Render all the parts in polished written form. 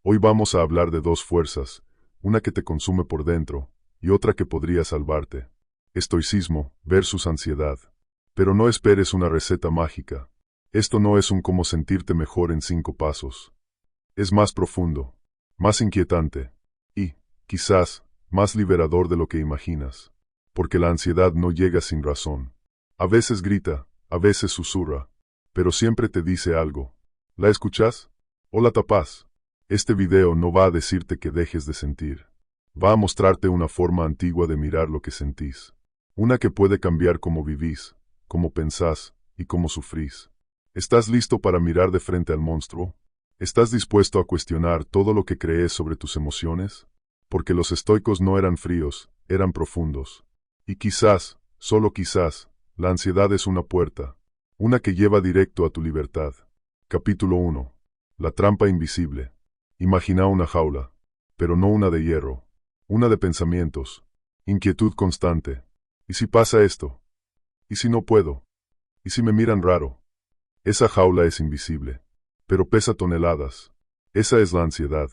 Hoy vamos a hablar de dos fuerzas, una que te consume por dentro y otra que podría salvarte. Estoicismo versus ansiedad. Pero no esperes una receta mágica. Esto no es un cómo sentirte mejor en 5 pasos. Es más profundo, más inquietante y, quizás, más liberador de lo que imaginas. Porque la ansiedad no llega sin razón. A veces grita, a veces susurra, pero siempre te dice algo. ¿La escuchas? ¿O la tapas? Este video no va a decirte que dejes de sentir. Va a mostrarte una forma antigua de mirar lo que sentís. Una que puede cambiar cómo vivís, cómo pensás y cómo sufrís. ¿Estás listo para mirar de frente al monstruo? ¿Estás dispuesto a cuestionar todo lo que crees sobre tus emociones? Porque los estoicos no eran fríos, eran profundos. Y quizás, solo quizás, la ansiedad es una puerta, una que lleva directo a tu libertad. Capítulo 1. La trampa invisible. Imagina una jaula, pero no una de hierro, una de pensamientos, inquietud constante. ¿Y si pasa esto? ¿Y si no puedo? ¿Y si me miran raro? Esa jaula es invisible, pero pesa toneladas. Esa es la ansiedad.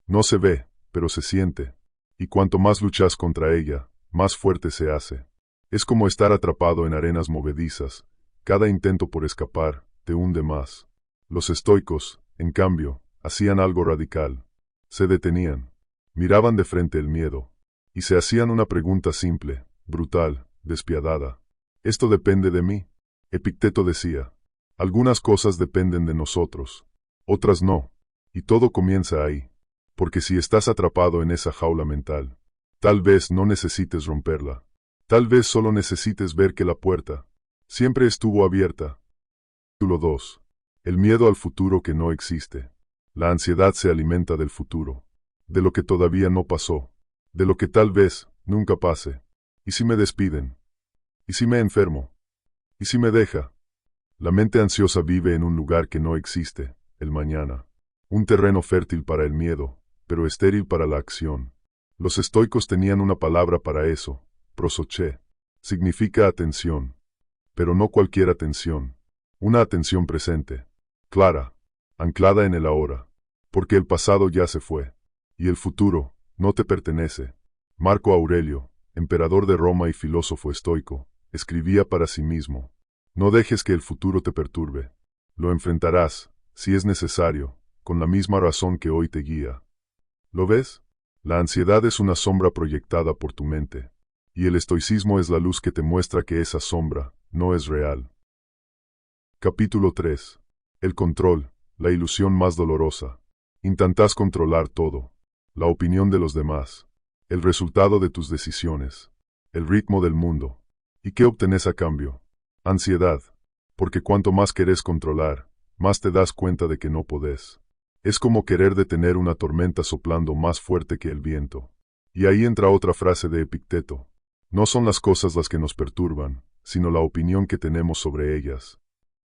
No se ve, pero se siente. Y cuanto más luchas contra ella, más fuerte se hace. Es como estar atrapado en arenas movedizas. Cada intento por escapar te hunde más. Los estoicos, en cambio, hacían algo radical. Se detenían, miraban de frente el miedo, y se hacían una pregunta simple, brutal, despiadada. ¿Esto depende de mí? Epicteto decía. Algunas cosas dependen de nosotros, otras no, y todo comienza ahí. Porque si estás atrapado en esa jaula mental, tal vez no necesites romperla. Tal vez solo necesites ver que la puerta siempre estuvo abierta. Capítulo 2. El miedo al futuro que no existe. La ansiedad se alimenta del futuro, de lo que todavía no pasó, de lo que tal vez nunca pase. ¿Y si me despiden? ¿Y si me enfermo? ¿Y si me deja? La mente ansiosa vive en un lugar que no existe, el mañana. Un terreno fértil para el miedo, pero estéril para la acción. Los estoicos tenían una palabra para eso, prosoché. Significa atención. Pero no cualquier atención. Una atención presente, clara, anclada en el ahora. Porque el pasado ya se fue. Y el futuro no te pertenece. Marco Aurelio, emperador de Roma y filósofo estoico, escribía para sí mismo. No dejes que el futuro te perturbe. Lo enfrentarás, si es necesario, con la misma razón que hoy te guía. ¿Lo ves? La ansiedad es una sombra proyectada por tu mente. Y el estoicismo es la luz que te muestra que esa sombra no es real. Capítulo 3. El control, la ilusión más dolorosa. Intentás controlar todo. La opinión de los demás. El resultado de tus decisiones. El ritmo del mundo. ¿Y qué obtenés a cambio? Ansiedad. Porque cuanto más querés controlar, más te das cuenta de que no podés. Es como querer detener una tormenta soplando más fuerte que el viento. Y ahí entra otra frase de Epicteto. No son las cosas las que nos perturban, sino la opinión que tenemos sobre ellas.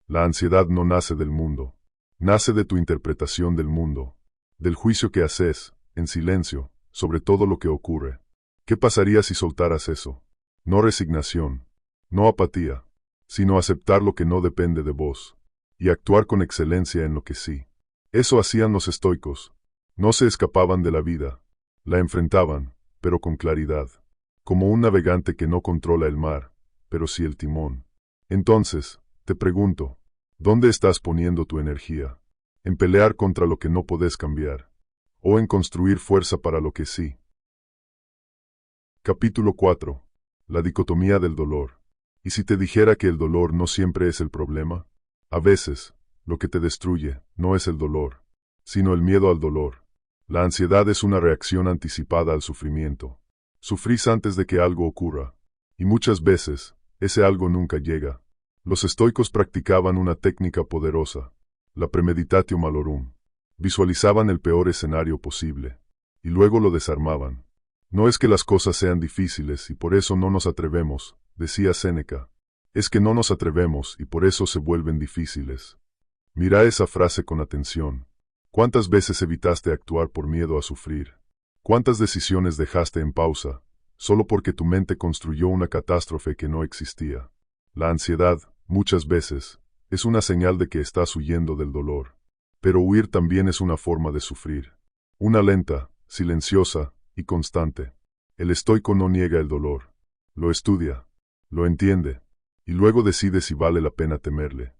La ansiedad no nace del mundo. Nace de tu interpretación del mundo. Del juicio que haces, en silencio, sobre todo lo que ocurre. ¿Qué pasaría si soltaras eso? No resignación, no apatía, sino aceptar lo que no depende de vos, y actuar con excelencia en lo que sí. Eso hacían los estoicos. No se escapaban de la vida, la enfrentaban, pero con claridad, como un navegante que no controla el mar, pero sí el timón. Entonces, te pregunto, ¿dónde estás poniendo tu energía? ¿En pelear contra lo que no podés cambiar? ¿O en construir fuerza para lo que sí? Capítulo 4. La dicotomía del dolor. ¿Y si te dijera que el dolor no siempre es el problema? A veces, lo que te destruye no es el dolor, sino el miedo al dolor. La ansiedad es una reacción anticipada al sufrimiento. Sufrís antes de que algo ocurra, y muchas veces, ese algo nunca llega. Los estoicos practicaban una técnica poderosa, la premeditatio malorum. Visualizaban el peor escenario posible, y luego lo desarmaban. No es que las cosas sean difíciles y por eso no nos atrevemos, decía Séneca. Es que no nos atrevemos y por eso se vuelven difíciles. Mira esa frase con atención. ¿Cuántas veces evitaste actuar por miedo a sufrir? ¿Cuántas decisiones dejaste en pausa, solo porque tu mente construyó una catástrofe que no existía? La ansiedad, muchas veces, es una señal de que estás huyendo del dolor. Pero huir también es una forma de sufrir. Una lenta, silenciosa y constante. El estoico no niega el dolor. Lo estudia, lo entiende, y luego decide si vale la pena temerle.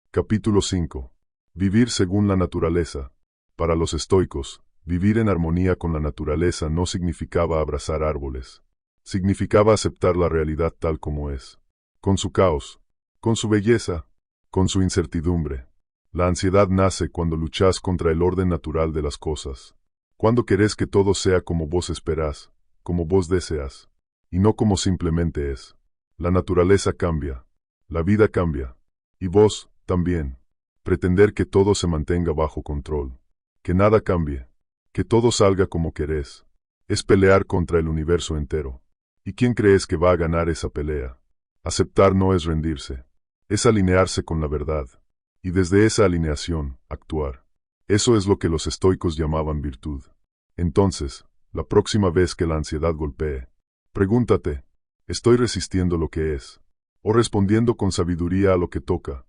Capítulo 5. Vivir según la naturaleza. Para los estoicos, vivir en armonía con la naturaleza no significaba abrazar árboles. Significaba aceptar la realidad tal como es. Con su caos, con su belleza, con su incertidumbre. La ansiedad nace cuando luchas contra el orden natural de las cosas. Cuando querés que todo sea como vos esperás, como vos deseas, y no como simplemente es. La naturaleza cambia, la vida cambia, y vos, también. Pretender que todo se mantenga bajo control, que nada cambie, que todo salga como querés, es pelear contra el universo entero. ¿Y quién crees que va a ganar esa pelea? Aceptar no es rendirse, es alinearse con la verdad, y desde esa alineación, actuar. Eso es lo que los estoicos llamaban virtud. Entonces, la próxima vez que la ansiedad golpee, pregúntate, ¿estoy resistiendo lo que es? ¿O respondiendo con sabiduría a lo que toca?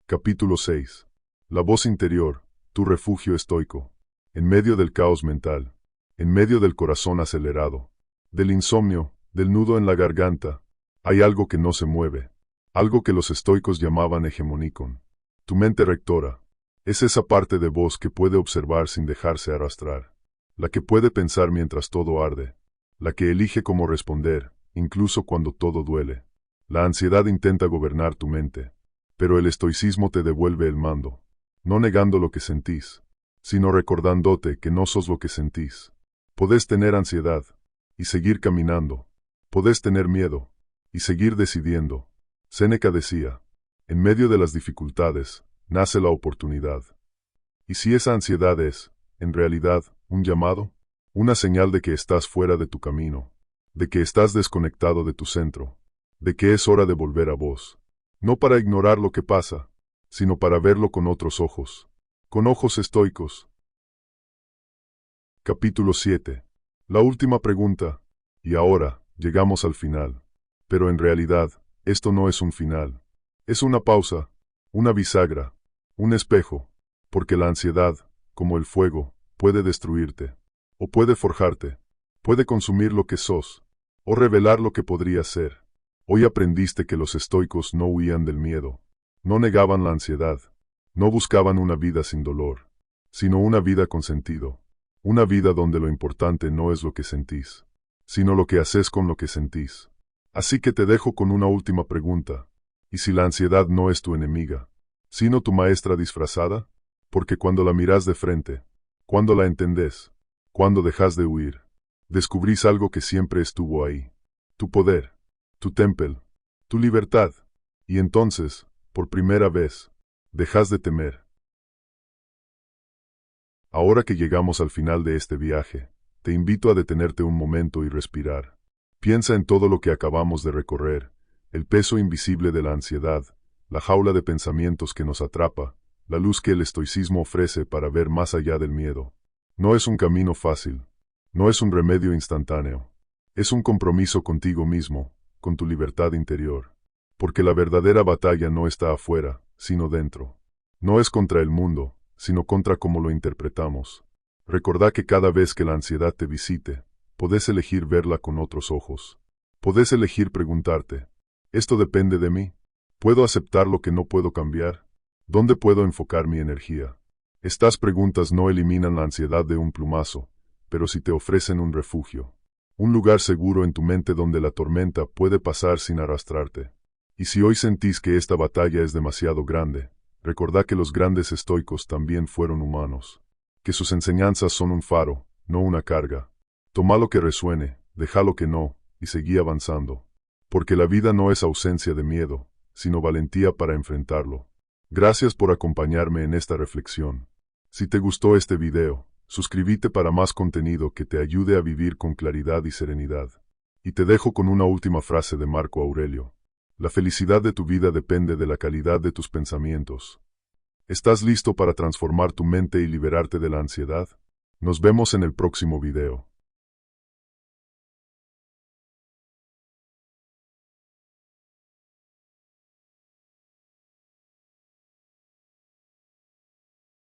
Capítulo 6. La voz interior, tu refugio estoico. En medio del caos mental, en medio del corazón acelerado, del insomnio, del nudo en la garganta, hay algo que no se mueve, algo que los estoicos llamaban hegemonicon. Tu mente rectora. Es esa parte de vos que puede observar sin dejarse arrastrar, la que puede pensar mientras todo arde, la que elige cómo responder, incluso cuando todo duele. La ansiedad intenta gobernar tu mente, pero el estoicismo te devuelve el mando, no negando lo que sentís, sino recordándote que no sos lo que sentís. Podés tener ansiedad y seguir caminando, podés tener miedo y seguir decidiendo. Séneca decía, en medio de las dificultades, nace la oportunidad. ¿Y si esa ansiedad es, en realidad, un llamado? Una señal de que estás fuera de tu camino, de que estás desconectado de tu centro, de que es hora de volver a vos. No para ignorar lo que pasa, sino para verlo con otros ojos, con ojos estoicos. Capítulo 7. La última pregunta. Y ahora, llegamos al final. Pero en realidad, esto no es un final. Es una pausa, una bisagra, un espejo, porque la ansiedad, como el fuego, puede destruirte, o puede forjarte, puede consumir lo que sos, o revelar lo que podrías ser. Hoy aprendiste que los estoicos no huían del miedo, no negaban la ansiedad, no buscaban una vida sin dolor, sino una vida con sentido, una vida donde lo importante no es lo que sentís, sino lo que haces con lo que sentís. Así que te dejo con una última pregunta. ¿Y si la ansiedad no es tu enemiga, sino tu maestra disfrazada? Porque cuando la mirás de frente, cuando la entendés, cuando dejas de huir, descubrís algo que siempre estuvo ahí. Tu poder, tu templo, tu libertad. Y entonces, por primera vez, dejas de temer. Ahora que llegamos al final de este viaje, te invito a detenerte un momento y respirar. Piensa en todo lo que acabamos de recorrer, el peso invisible de la ansiedad, la jaula de pensamientos que nos atrapa, la luz que el estoicismo ofrece para ver más allá del miedo. No es un camino fácil, no es un remedio instantáneo, es un compromiso contigo mismo, con tu libertad interior. Porque la verdadera batalla no está afuera, sino dentro. No es contra el mundo, sino contra cómo lo interpretamos. Recordá que cada vez que la ansiedad te visite, podés elegir verla con otros ojos. Podés elegir preguntarte, ¿esto depende de mí? ¿Puedo aceptar lo que no puedo cambiar? ¿Dónde puedo enfocar mi energía? Estas preguntas no eliminan la ansiedad de un plumazo, pero sí te ofrecen un refugio. Un lugar seguro en tu mente donde la tormenta puede pasar sin arrastrarte. Y si hoy sentís que esta batalla es demasiado grande, recordá que los grandes estoicos también fueron humanos. Que sus enseñanzas son un faro, no una carga. Toma lo que resuene, deja lo que no, y seguí avanzando. Porque la vida no es ausencia de miedo, sino valentía para enfrentarlo. Gracias por acompañarme en esta reflexión. Si te gustó este video, suscríbete para más contenido que te ayude a vivir con claridad y serenidad. Y te dejo con una última frase de Marco Aurelio. La felicidad de tu vida depende de la calidad de tus pensamientos. ¿Estás listo para transformar tu mente y liberarte de la ansiedad? Nos vemos en el próximo video.